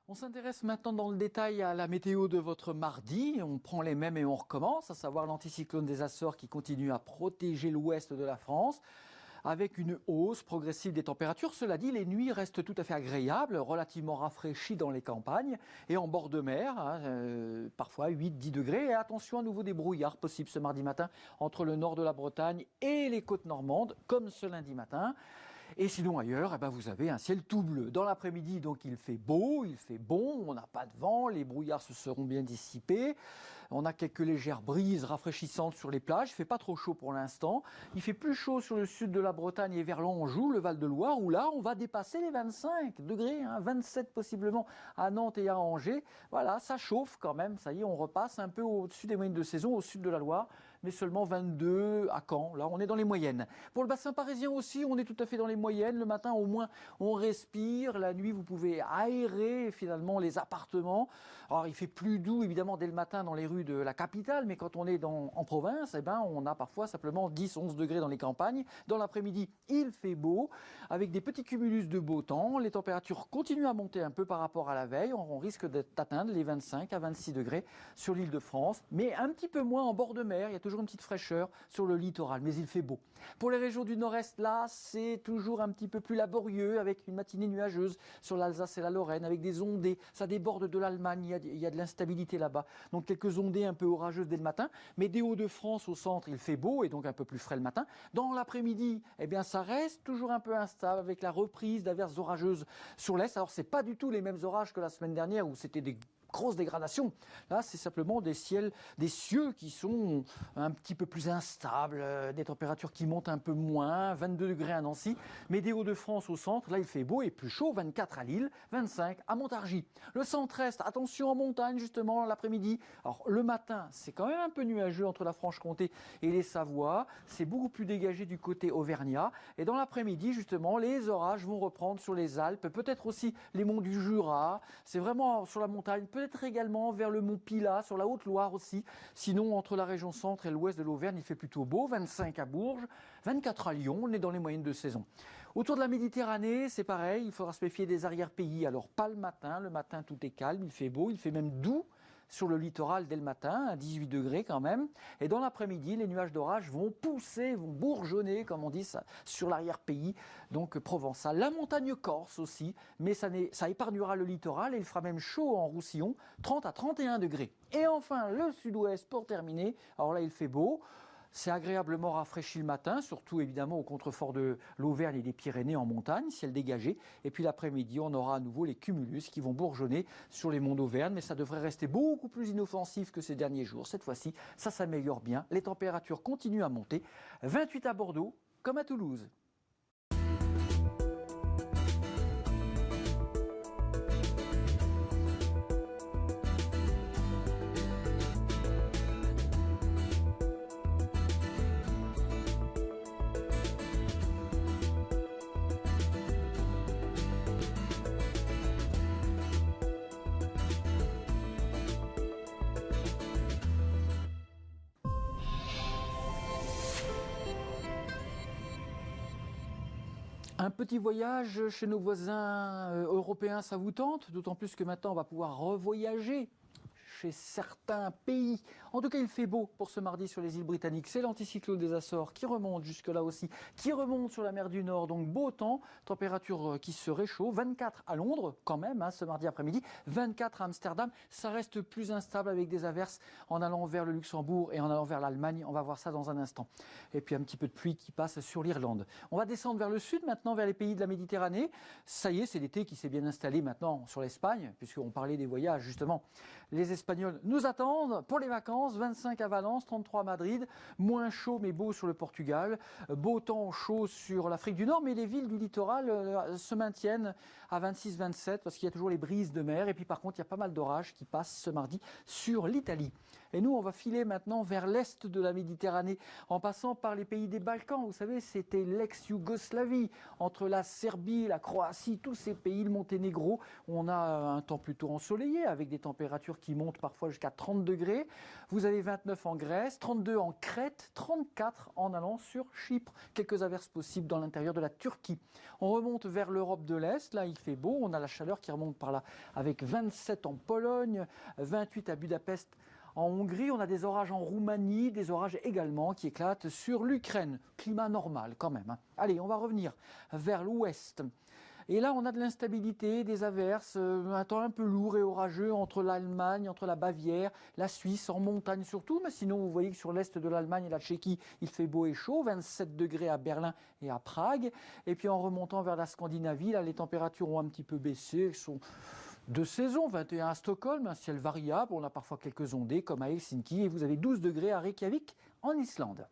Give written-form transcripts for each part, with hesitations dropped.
On s'intéresse maintenant dans le détail à la météo de votre mardi. On prend les mêmes et on recommence, à savoir l'anticyclone des Açores qui continue à protéger l'ouest de la France, avec une hausse progressive des températures. Cela dit, les nuits restent tout à fait agréables, relativement rafraîchies dans les campagnes et en bord de mer, parfois 8-10 degrés. Et attention, à nouveau des brouillards possibles ce mardi matin entre le nord de la Bretagne et les côtes normandes, comme ce lundi matin. Et sinon ailleurs, vous avez un ciel tout bleu. Dans l'après-midi, donc il fait beau, il fait bon, on n'a pas de vent, les brouillards se seront bien dissipés. On a quelques légères brises rafraîchissantes sur les plages, il fait pas trop chaud pour l'instant. Il fait plus chaud sur le sud de la Bretagne et vers l'Anjou, le Val-de-Loire, où là on va dépasser les 25 degrés, 27 possiblement à Nantes et à Angers. Voilà, ça chauffe quand même, ça y est, on repasse un peu au-dessus des moyennes de saison, au sud de la Loire, mais seulement 22 à Caen. Là, on est dans les moyennes. Pour le bassin parisien aussi, on est tout à fait dans les moyennes. Le matin, au moins, on respire. La nuit, vous pouvez aérer finalement les appartements. Alors, il fait plus doux, évidemment, dès le matin dans les rues de la capitale, mais quand on est en province, on a parfois simplement 10-11 degrés dans les campagnes. Dans l'après-midi, il fait beau, avec des petits cumulus de beau temps. Les températures continuent à monter un peu par rapport à la veille. On risque d'atteindre les 25 à 26 degrés sur l'île de France, mais un petit peu moins en bord de mer. Il y a toujours une petite fraîcheur sur le littoral, mais il fait beau. Pour les régions du nord-est, là, c'est toujours un petit peu plus laborieux, avec une matinée nuageuse sur l'Alsace et la Lorraine, avec des ondées. Ça déborde de l'Allemagne, il y a de l'instabilité là-bas. Donc quelques ondées un peu orageuses dès le matin, mais des Hauts-de-France au centre, il fait beau et donc un peu plus frais le matin. Dans l'après-midi, ça reste toujours un peu instable, avec la reprise d'averses orageuses sur l'est. Alors c'est pas du tout les mêmes orages que la semaine dernière, où c'était des grosse dégradation. Là, c'est simplement des cieux qui sont un petit peu plus instables, des températures qui montent un peu moins, 22 degrés à Nancy, mais des Hauts-de-France au centre, là il fait beau et plus chaud, 24 à Lille, 25 à Montargis. Le centre-est, attention en montagne justement l'après-midi. Alors le matin, c'est quand même un peu nuageux entre la Franche-Comté et les Savoies, c'est beaucoup plus dégagé du côté auvergnat, et dans l'après-midi justement, les orages vont reprendre sur les Alpes, peut-être aussi les monts du Jura, c'est vraiment sur la montagne, peut-être également vers le mont Pilat, sur la Haute-Loire aussi. Sinon, entre la région centre et l'ouest de l'Auvergne, il fait plutôt beau. 25 à Bourges, 24 à Lyon, on est dans les moyennes de saison. Autour de la Méditerranée, c'est pareil, il faudra se méfier des arrière-pays. Alors, pas le matin tout est calme, il fait beau, il fait même doux sur le littoral dès le matin, à 18 degrés quand même. Et dans l'après-midi, les nuages d'orage vont pousser, vont bourgeonner, comme on dit, sur l'arrière-pays, donc provençal. La montagne corse aussi, mais ça épargnera le littoral et il fera même chaud en Roussillon, 30 à 31 degrés. Et enfin, le sud-ouest pour terminer. Alors là, il fait beau. C'est agréablement rafraîchi le matin, surtout évidemment au contrefort de l'Auvergne et des Pyrénées en montagne, ciel dégagé. Et puis l'après-midi, on aura à nouveau les cumulus qui vont bourgeonner sur les monts d'Auvergne, mais ça devrait rester beaucoup plus inoffensif que ces derniers jours. Cette fois-ci, ça s'améliore bien. Les températures continuent à monter. 28 à Bordeaux, comme à Toulouse. Un petit voyage chez nos voisins européens, ça vous tente? D'autant plus que maintenant, on va pouvoir revoyager chez certains pays. En tout cas, il fait beau pour ce mardi sur les îles britanniques. C'est l'anticyclone des Açores qui remonte jusque-là aussi, qui remonte sur la mer du Nord. Donc beau temps, température qui se réchauffe. 24 à Londres quand même, ce mardi après-midi. 24 à Amsterdam. Ça reste plus instable avec des averses en allant vers le Luxembourg et en allant vers l'Allemagne. On va voir ça dans un instant. Et puis un petit peu de pluie qui passe sur l'Irlande. On va descendre vers le sud maintenant, vers les pays de la Méditerranée. Ça y est, c'est l'été qui s'est bien installé maintenant sur l'Espagne, puisqu'on parlait des voyages justement. Les Espagnols nous attendent pour les vacances, 25 à Valence, 33 à Madrid, moins chaud mais beau sur le Portugal, beau temps chaud sur l'Afrique du Nord, mais les villes du littoral se maintiennent à 26-27 parce qu'il y a toujours les brises de mer et puis par contre il y a pas mal d'orages qui passent ce mardi sur l'Italie. Et nous, on va filer maintenant vers l'est de la Méditerranée, en passant par les pays des Balkans. Vous savez, c'était l'ex-Yougoslavie, entre la Serbie, la Croatie, tous ces pays, le Monténégro. On a un temps plutôt ensoleillé, avec des températures qui montent parfois jusqu'à 30 degrés. Vous avez 29 en Grèce, 32 en Crète, 34 en allant sur Chypre. Quelques averses possibles dans l'intérieur de la Turquie. On remonte vers l'Europe de l'Est, là il fait beau, on a la chaleur qui remonte par là, avec 27 en Pologne, 28 à Budapest. En Hongrie, on a des orages en Roumanie, des orages également qui éclatent sur l'Ukraine. Climat normal quand même. Allez, on va revenir vers l'ouest. Et là, on a de l'instabilité, des averses, un temps un peu lourd et orageux entre l'Allemagne, entre la Bavière, la Suisse, en montagne surtout. Mais sinon, vous voyez que sur l'est de l'Allemagne et la Tchéquie, il fait beau et chaud, 27 degrés à Berlin et à Prague. Et puis en remontant vers la Scandinavie, là, les températures ont un petit peu baissé, elles sont de saison, 21 à Stockholm, un ciel variable, on a parfois quelques ondées comme à Helsinki, et vous avez 12 degrés à Reykjavik en Islande.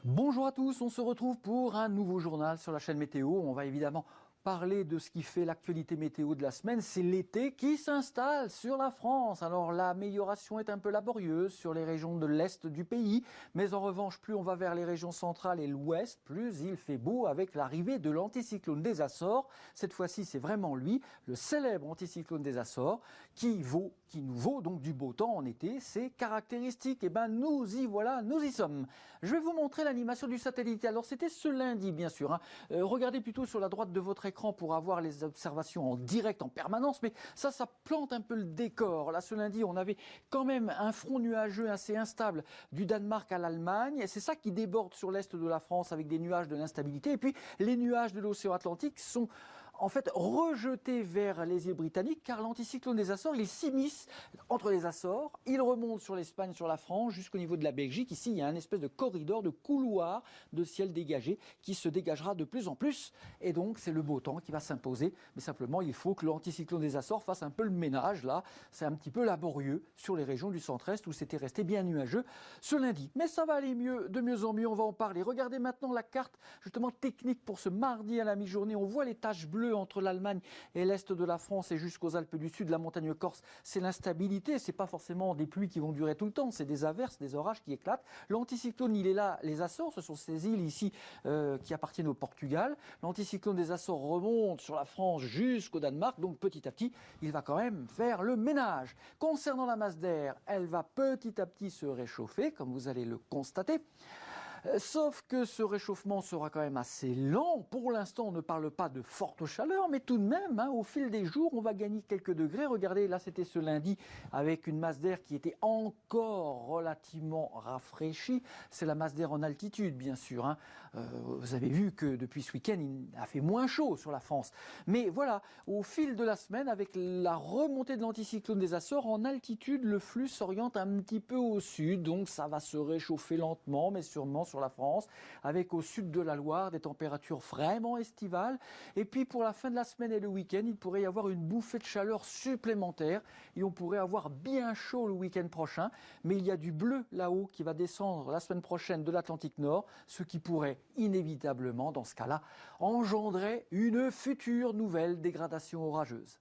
Bonjour à tous, on se retrouve pour un nouveau journal sur la chaîne Météo. On va évidemment parler de ce qui fait l'actualité météo de la semaine. C'est l'été qui s'installe sur la France. Alors l'amélioration est un peu laborieuse sur les régions de l'est du pays, mais en revanche, plus on va vers les régions centrales et l'ouest, plus il fait beau avec l'arrivée de l'anticyclone des Açores. Cette fois-ci, c'est vraiment lui, le célèbre anticyclone des Açores, qui nous vaut donc du beau temps en été. C'est caractéristique. Et ben nous y voilà, nous y sommes. Je vais vous montrer l'animation du satellite. Alors c'était ce lundi, bien sûr. Regardez plutôt sur la droite de votre écran pour avoir les observations en direct, en permanence. Mais ça plante un peu le décor. Là, ce lundi, on avait quand même un front nuageux assez instable du Danemark à l'Allemagne. Et c'est ça qui déborde sur l'est de la France avec des nuages de l'instabilité. Et puis, les nuages de l'océan Atlantique sont en fait rejeté vers les îles britanniques, car l'anticyclone des Açores, il s'immisce entre les Açores, il remonte sur l'Espagne, sur la France, jusqu'au niveau de la Belgique. Ici, il y a un espèce de corridor, de couloir de ciel dégagé qui se dégagera de plus en plus. Et donc, c'est le beau temps qui va s'imposer. Mais simplement, il faut que l'anticyclone des Açores fasse un peu le ménage. Là, c'est un petit peu laborieux sur les régions du centre-est où c'était resté bien nuageux ce lundi. Mais ça va aller mieux, de mieux en mieux, on va en parler. Regardez maintenant la carte, justement, technique pour ce mardi à la mi-journée. On voit les taches bleues entre l'Allemagne et l'est de la France et jusqu'aux Alpes du Sud, la montagne corse. C'est l'instabilité, c'est pas forcément des pluies qui vont durer tout le temps, c'est des averses, des orages qui éclatent. L'anticyclone, il est là, les Açores, ce sont ces îles ici qui appartiennent au Portugal. L'anticyclone des Açores remonte sur la France jusqu'au Danemark, donc petit à petit, il va quand même faire le ménage. Concernant la masse d'air, elle va petit à petit se réchauffer, comme vous allez le constater. Sauf que ce réchauffement sera quand même assez lent. Pour l'instant, on ne parle pas de forte chaleur, mais tout de même, au fil des jours, on va gagner quelques degrés. Regardez, là, c'était ce lundi avec une masse d'air qui était encore relativement rafraîchie. C'est la masse d'air en altitude, bien sûr. Vous avez vu que depuis ce week-end, il a fait moins chaud sur la France. Mais voilà, au fil de la semaine, avec la remontée de l'anticyclone des Açores, en altitude, le flux s'oriente un petit peu au sud. Donc, ça va se réchauffer lentement, mais sûrement sur la France, avec au sud de la Loire des températures vraiment estivales. Et puis pour la fin de la semaine et le week-end, il pourrait y avoir une bouffée de chaleur supplémentaire et on pourrait avoir bien chaud le week-end prochain. Mais il y a du bleu là-haut qui va descendre la semaine prochaine de l'Atlantique Nord, ce qui pourrait inévitablement, dans ce cas-là, engendrer une future nouvelle dégradation orageuse.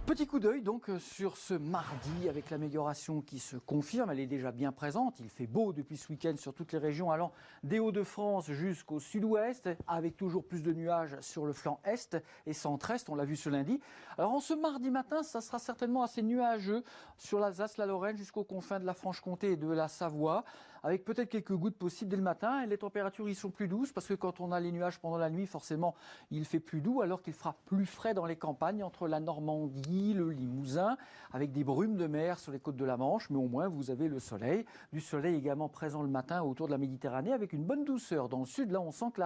Petit coup d'œil donc sur ce mardi avec l'amélioration qui se confirme, elle est déjà bien présente, il fait beau depuis ce week-end sur toutes les régions allant des Hauts-de-France jusqu'au sud-ouest avec toujours plus de nuages sur le flanc est et centre-est, on l'a vu ce lundi. Alors en ce mardi matin, ça sera certainement assez nuageux sur l'Alsace, la Lorraine jusqu'aux confins de la Franche-Comté et de la Savoie, avec peut-être quelques gouttes possibles dès le matin et les températures y sont plus douces parce que quand on a les nuages pendant la nuit, forcément il fait plus doux alors qu'il fera plus frais dans les campagnes entre la Normandie, le Limousin, avec des brumes de mer sur les côtes de la Manche, mais au moins vous avez le soleil. Du soleil également présent le matin autour de la Méditerranée avec une bonne douceur. Dans le sud, là on sent que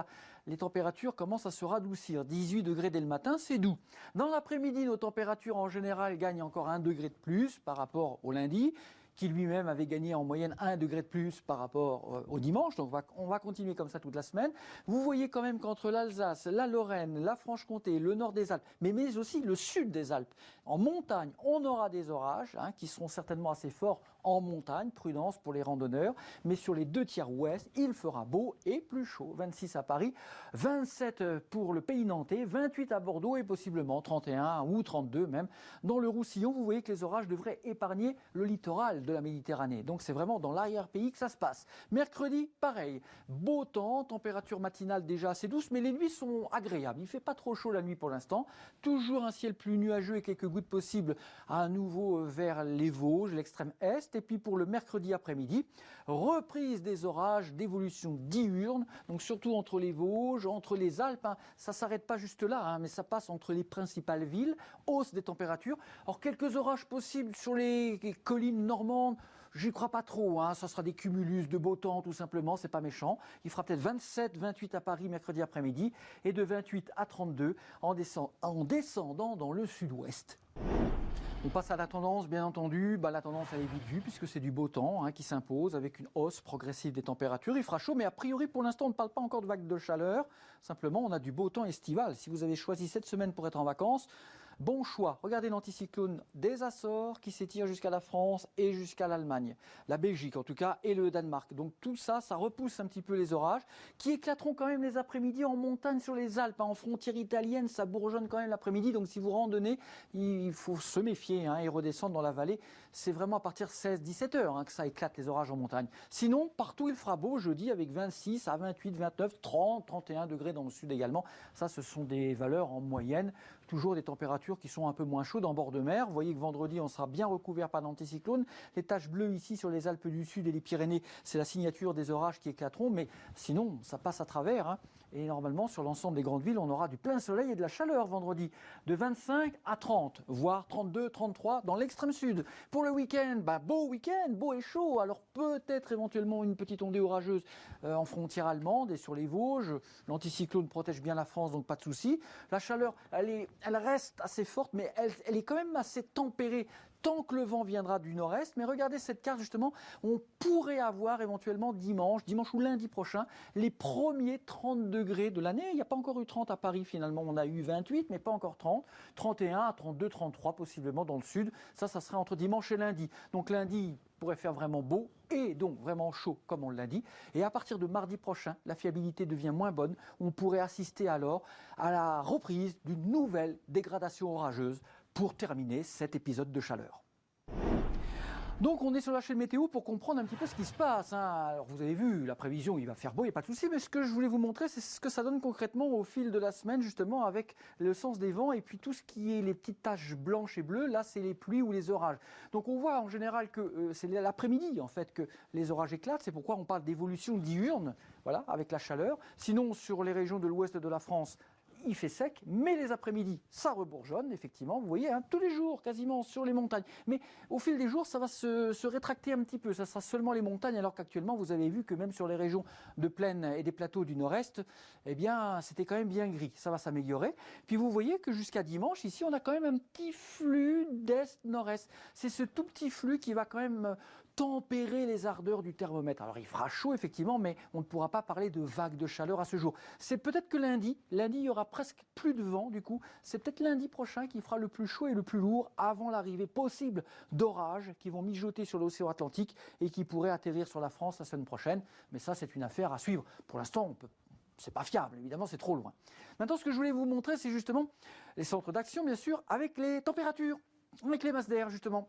les températures commencent à se radoucir. 18 degrés dès le matin, c'est doux. Dans l'après-midi, nos températures en général gagnent encore 1 degré de plus par rapport au lundi, qui lui-même avait gagné en moyenne 1 degré de plus par rapport au dimanche. Donc on va continuer comme ça toute la semaine. Vous voyez quand même qu'entre l'Alsace, la Lorraine, la Franche-Comté, le nord des Alpes, mais aussi le sud des Alpes, en montagne, on aura des orages qui seront certainement assez forts en montagne. Prudence pour les randonneurs. Mais sur les 2 tiers ouest, il fera beau et plus chaud. 26 à Paris, 27 pour le pays nantais, 28 à Bordeaux et possiblement 31 ou 32 même. Dans le Roussillon, vous voyez que les orages devraient épargner le littoral de la Méditerranée. Donc c'est vraiment dans l'arrière-pays que ça se passe. Mercredi, pareil. Beau temps, température matinale déjà assez douce, mais les nuits sont agréables. Il ne fait pas trop chaud la nuit pour l'instant. Toujours un ciel plus nuageux et quelques gouttes possibles à nouveau vers les Vosges, l'extrême est. Et puis pour le mercredi après-midi, reprise des orages d'évolution diurne, donc surtout entre les Vosges, entre les Alpes. Ça ne s'arrête pas juste là, mais ça passe entre les principales villes, hausse des températures. Alors quelques orages possibles sur les collines normandes. J'y crois pas trop, ça sera des cumulus de beau temps tout simplement, c'est pas méchant. Il fera peut-être 27, 28 à Paris mercredi après-midi et de 28 à 32 en descendant dans le sud-ouest. On passe à la tendance, bien entendu. La tendance, elle est vite vue puisque c'est du beau temps qui s'impose avec une hausse progressive des températures. Il fera chaud, mais a priori, pour l'instant, on ne parle pas encore de vague de chaleur. Simplement, on a du beau temps estival. Si vous avez choisi cette semaine pour être en vacances, bon choix. Regardez l'anticyclone des Açores qui s'étire jusqu'à la France et jusqu'à l'Allemagne. La Belgique, en tout cas, et le Danemark. Donc tout ça, ça repousse un petit peu les orages qui éclateront quand même les après-midi en montagne sur les Alpes. En frontière italienne, ça bourgeonne quand même l'après-midi. Donc si vous randonnez, il faut se méfier et redescendre dans la vallée. C'est vraiment à partir de 16-17 heures que ça éclate les orages en montagne. Sinon, partout, il fera beau jeudi avec 26 à 28, 29, 30, 31 degrés dans le sud également. Ça, ce sont des valeurs en moyenne. Toujours des températures qui sont un peu moins chaudes en bord de mer. Vous voyez que vendredi, on sera bien recouvert par l'anticyclone. Les taches bleues ici sur les Alpes du Sud et les Pyrénées, c'est la signature des orages qui éclateront. Mais sinon, ça passe à travers. Et normalement, sur l'ensemble des grandes villes, on aura du plein soleil et de la chaleur vendredi. De 25 à 30, voire 32, 33 dans l'extrême sud. Pour le week-end, beau week-end, beau et chaud. Alors peut-être éventuellement une petite ondée orageuse en frontière allemande et sur les Vosges. L'anticyclone protège bien la France, donc pas de souci. La chaleur, elle reste assez forte, mais elle est quand même assez tempérée tant que le vent viendra du nord-est. Mais regardez cette carte justement, on pourrait avoir éventuellement dimanche ou lundi prochain, les premiers 30 degrés de l'année. Il n'y a pas encore eu 30 à Paris finalement, on a eu 28, mais pas encore 30. 31 à 32, 33 possiblement dans le sud. Ça serait entre dimanche et lundi. Donc lundi pourrait faire vraiment beau et donc vraiment chaud comme on l'a dit. Et à partir de mardi prochain, la fiabilité devient moins bonne. On pourrait assister alors à la reprise d'une nouvelle dégradation orageuse pour terminer cet épisode de chaleur. Donc on est sur la chaîne météo pour comprendre un petit peu ce qui se passe. Alors vous avez vu, la prévision, il va faire beau, il n'y a pas de souci, mais ce que je voulais vous montrer, c'est ce que ça donne concrètement au fil de la semaine, justement, avec le sens des vents et puis tout ce qui est les petites taches blanches et bleues, là c'est les pluies ou les orages. Donc on voit en général que c'est l'après-midi en fait que les orages éclatent, c'est pourquoi on parle d'évolution diurne, voilà, avec la chaleur. Sinon sur les régions de l'ouest de la France, il fait sec, mais les après-midi, ça rebourgeonne, effectivement, vous voyez, tous les jours, quasiment, sur les montagnes. Mais au fil des jours, ça va se rétracter un petit peu, ça sera seulement les montagnes, alors qu'actuellement, vous avez vu que même sur les régions de plaine et des plateaux du nord-est, eh bien, c'était quand même bien gris, ça va s'améliorer. Puis vous voyez que jusqu'à dimanche, ici, on a quand même un petit flux d'est-nord-est. C'est ce tout petit flux qui va quand même tempérer les ardeurs du thermomètre. Alors il fera chaud effectivement, mais on ne pourra pas parler de vague de chaleur à ce jour. C'est peut-être que lundi, il y aura presque plus de vent du coup. C'est peut-être lundi prochain qui fera le plus chaud et le plus lourd avant l'arrivée possible d'orages qui vont mijoter sur l'océan Atlantique et qui pourraient atterrir sur la France la semaine prochaine. Mais ça, c'est une affaire à suivre. Pour l'instant, c'est pas fiable, évidemment, c'est trop loin. Maintenant, ce que je voulais vous montrer, c'est justement les centres d'action, bien sûr, avec les températures, avec les masses d'air, justement.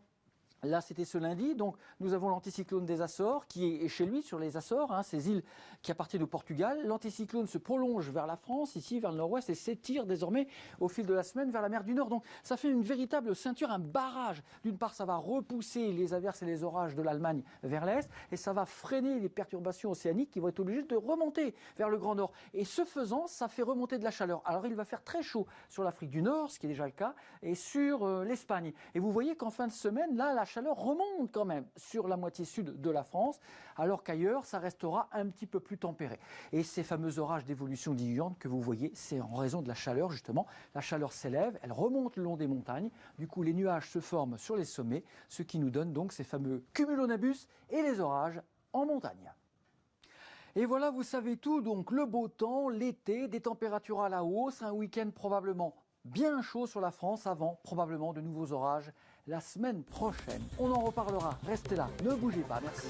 Là, c'était ce lundi, donc nous avons l'anticyclone des Açores qui est chez lui, sur les Açores, ces îles qui appartiennent au Portugal. L'anticyclone se prolonge vers la France, ici, vers le nord-ouest, et s'étire désormais au fil de la semaine vers la mer du Nord. Donc ça fait une véritable ceinture, un barrage. D'une part, ça va repousser les averses et les orages de l'Allemagne vers l'est, et ça va freiner les perturbations océaniques qui vont être obligées de remonter vers le Grand Nord. Et ce faisant, ça fait remonter de la chaleur. Alors il va faire très chaud sur l'Afrique du Nord, ce qui est déjà le cas, et sur l'Espagne. Et vous voyez qu'en fin de semaine, là, la chaleur remonte quand même sur la moitié sud de la France, alors qu'ailleurs, ça restera un petit peu plus tempéré. Et ces fameux orages d'évolution diurne que vous voyez, c'est en raison de la chaleur, justement. La chaleur s'élève, elle remonte le long des montagnes. Du coup, les nuages se forment sur les sommets, ce qui nous donne donc ces fameux cumulonimbus et les orages en montagne. Et voilà, vous savez tout, donc le beau temps, l'été, des températures à la hausse, un week-end probablement bien chaud sur la France avant probablement de nouveaux orages la semaine prochaine. On en reparlera, restez là, ne bougez pas, merci.